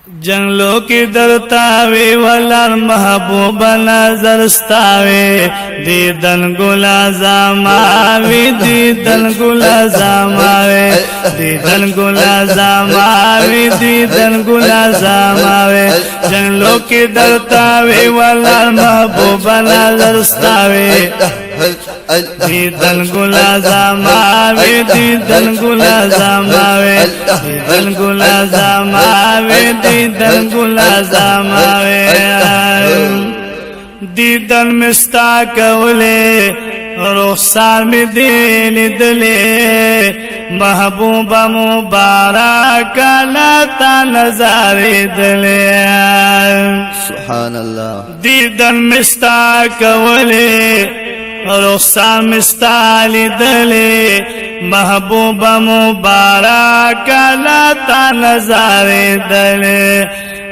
جنگلو کی درتاوی ولر محبوب نظر ستاوی دیدن گلا زاماوی دیدن گلا زاماوی دیدن گلا زاماوی دیدن گلا زاماوی جنگلو کی درتاوی ولر محبوب نظر ستاوی دیدن گلا زاماوی دیدن گلا زاماوی دیدن گلا زاماوی دیدن گلا زاماوی دیدن مستا کولے رخسار می دیل دلے محبوبہ مبارک لتا نظاری دلے سبحان اللہ دیدن مستا کولے رخسار مستالی دلے محبوبہ مبارک لتا نظاری دلے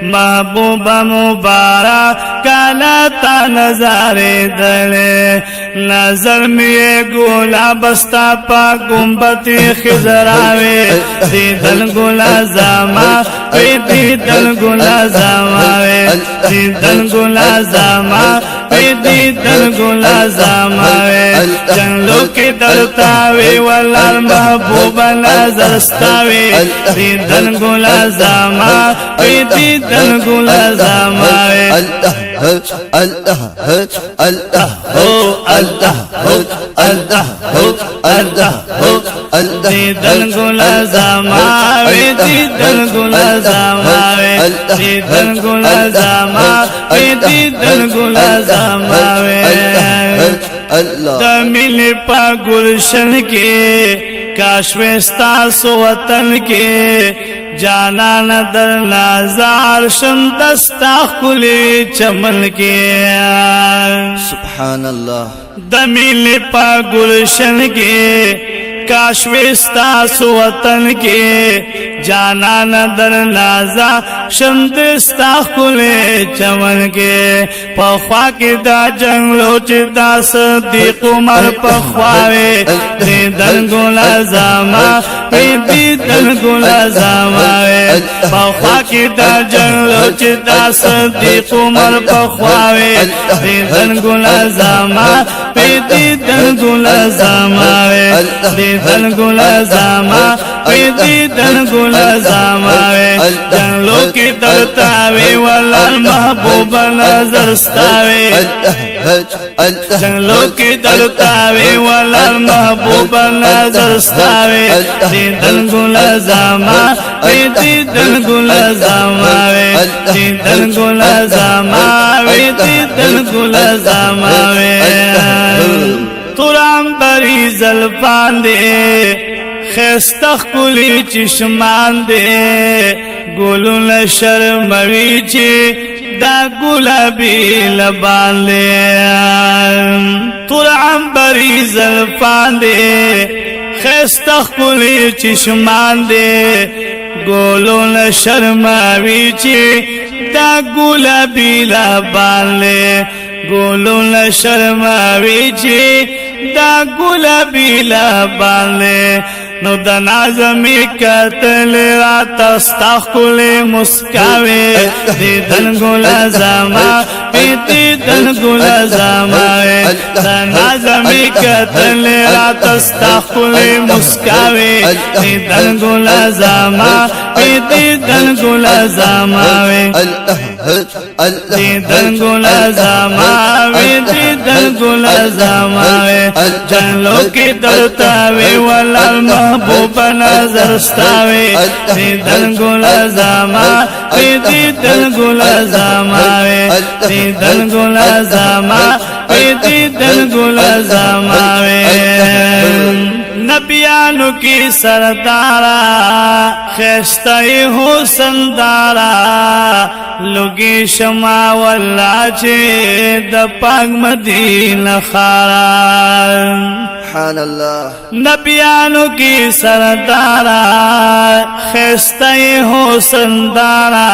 محبوبہ مبارک لتا نظاری دلے نظر میں گولا بستا پا گنبت خضراوے دیدن گولا زاماوے دیدن گولا زاماوے دیدن گولا زاماوے دیدن گولا زاماوے جنگلو کی درتاوے والر محبوب نظر ستاوے دیدن گولا زاماوے دیدن گولا زاماوے اللہ اللہ ہو اللہ ہو اللہ ہو اللہ ہو دیدن گولا زاماوے دیدن گولا زاماوے دیدن گولا زاماوے دیدن گولا زاماوے دمیل پا گلشن کے کاشوستا سو وطن کے جانان در نازار شندستا خلی چمن کے سبحان اللہ دمیل پا گلشن کے کاشوستا سو وطن کے جانان در نازا شندستا خلی چمن کے پخوا کی دا جنگلو چی دا صدیق عمر پخواوے دیدن گولا زاماوے دیدن گولا زاماوے پخوا کی دا جنگلو چی دا صدیق عمر پخواوے دیدن گولا زاماوے دیدن گولا زاماوے دیدن گولا زاماوے دیدن گولا زاماوے جنگلو کی درتاوے والر محبوب نظر ستاوے جنگلو کی درتاوے والر محبوب نظر ستاوے دیدن گولا زاماوے دیدن گولا زاماوے دیدن گولا زاماوے دیدن گولا زاماوے ترام بری زلفان دے خیستخ کلی چشمان دے گلون شرموی چی دا گلابی لبان دے ترام بری زلفان دے خیستخ کلی چشمان دے گلون شرموی چی دا گلابی لبان دے گلون شرموی چی دا گلابی لبان دے نو دا نازمی قتل رات استخل مسکاوے دیدن گولا زاماوے دیدن گولا زاماوے دا نازمی قتل رات استخل مسکاوے دیدن گولا زاماوے دیدن گولا زاماوے دیدن گولا زاماوے دیدن گولا زاماوے جنگلو کی درتاوے والر محبوب نظر ستاوے دیدن گولا زاماوے دیدن گولا زاماوے دیدن گولا زاماوے دیدن گولا زاماوے نبیانو کی سردارا خیستائی حسن دارا لگی شما واللہ چے دا پاک مدینہ خارا سبحان اللہ نبیانو کی سردارا خیستائی حسن دارا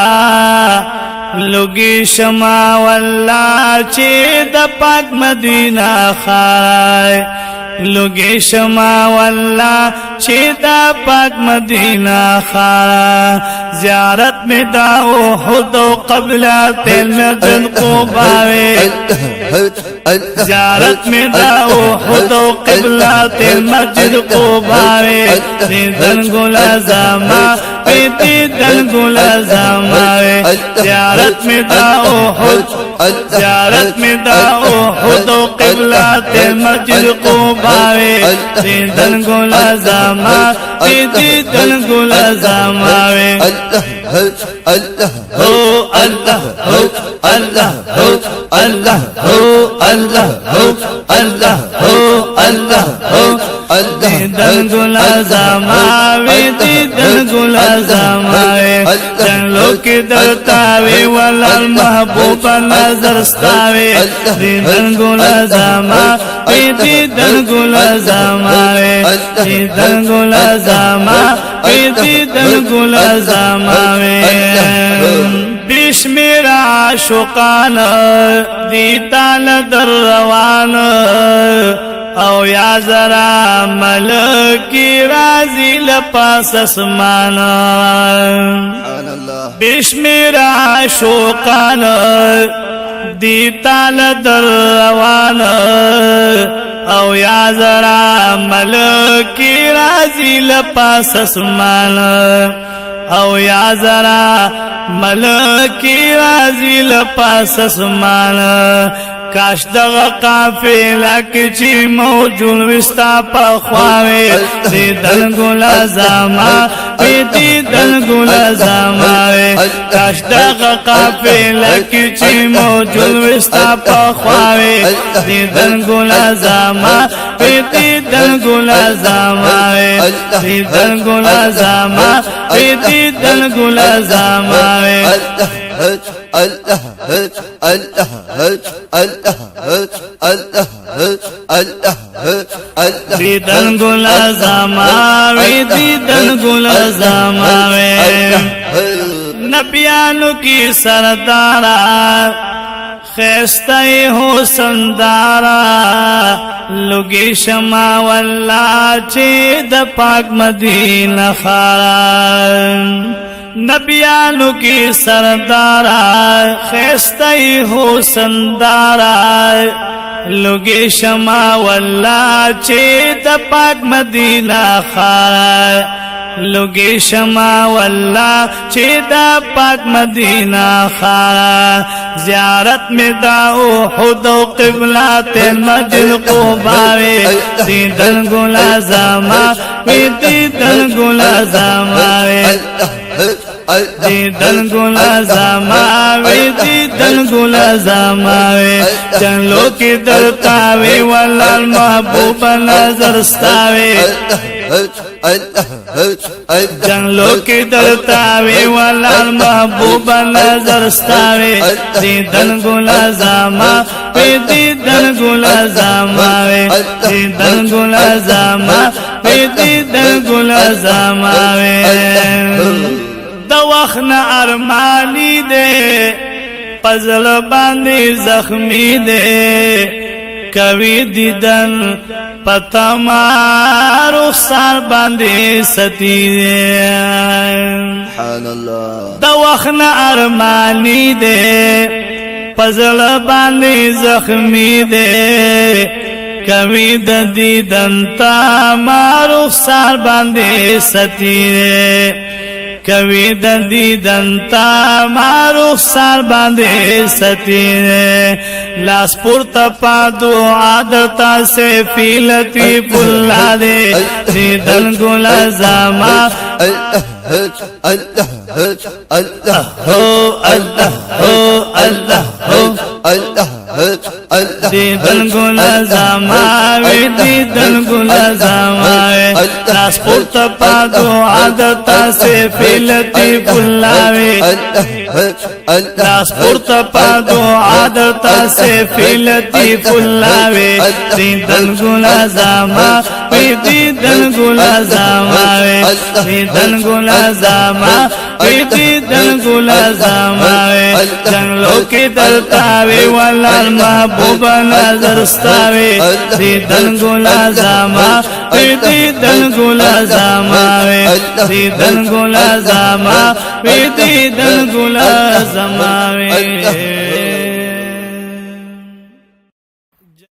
لگی شما واللہ چے دا پاک مدینہ خارا لگی شما واللہ چیتا پاک مدینہ خارا زیارت میں داو خود و قبلات المسجد قباوے زیارت میں داو خود و قبلات المسجد قباوے دیدن گلا زاما دیدن گلا زاماوے زیارت میں داو خود زیارت میں داو خود و قبلات المسجد قباوے دیدن گلا زاما دیدن گلا زاماوے اللہ ہو اللہ ہو اللہ ہو اللہ ہو اللہ ہو اللہ ہو اللہ ہو دیدن گلا زاماوے دیدن گلا زاماوے جنلو کی درتاوے والا محبوب نظر ستاوے دیدن گلا زاماوے دیدن گلا زاماوے دیدن گلا زاماوے دیدن گلا زاماوے بشمیر عاشقان دیتال در روان او یا ذرا ملکی رازی لپاس اسمان بشمیر عاشقان دیتال در روان او یا ذرا ملکی رازی لپاس اسمان او یا ذرا ملکی رازی لپاس اسمان کاش دغا قافلہ کچی موجود وستا پخواوے دیدن گلا زاما دیدن گلا زاماوے کاش دغا قافلہ کچی موجود وستا پخواوے دیدن گلا زاما دیدن گلا زاماوے دیدن گلا زاما دیدن گلا زاماوے اللہ اللہ اللہ اللہ اللہ دیدن گلا زاماوے دیدن گلا زاماوے نبیانو کی سردارا خیستے حسن دارا لگی شما واللہ چید پاک مدینہ خارا نبیانو کی سردارا خیستے حسن دارا لگی شما واللہ چید پاک مدینہ خارا لگی شما واللہ چیدہ پاک مدینہ خارا زیارت میں داو خود و قبلات المسجد قباوے دیدن گلا زاما دیدن گلا زاماوے دیدن گلا زاماوے دیدن گلا زاماوے چنلو کی درتاوے والا محبوب نظر ستاوے جنلو کی درتاوے والا محبوب نظر ستاوے دیدن گلا زاما دیدن گلا زاماوے دیدن گلا زاما دیدن گلا زاماوے دوخن ارمانی دے پزل باندی زخمی دے کوي دیدن پتما رخسار باندې ستي سبحان الله د وخت ارمانی دې پزل باندې زخمی دې کوي د دیدن تا ما رخسار باندې ستي کوي د دیدن تا ما رخسار باندې ستي لاس پورته پا دعا درتا سیفی لطیف اللہ دے دیدن گلا زما اللہ اللہ ہو اللہ ہو اللہ ہو اللہ دیدن گلا زماوے دیدن گلا زماوے لاس پورته پا دعا درتا سیفی لطیف اللہ وے لاس پورته پا دعا درتا سیفی لطیف اللہ وے دیدن گلا زماوے دیدن گلا زماوے دیدن گلا زماوے دیدن گلا زماوے جنگلوں کی درتاوے والا محبوب نظر ستاوے دیدن گلا زماوے دیدن گلا زماوے دیدن گلا زماوے دیدن گلا زماوے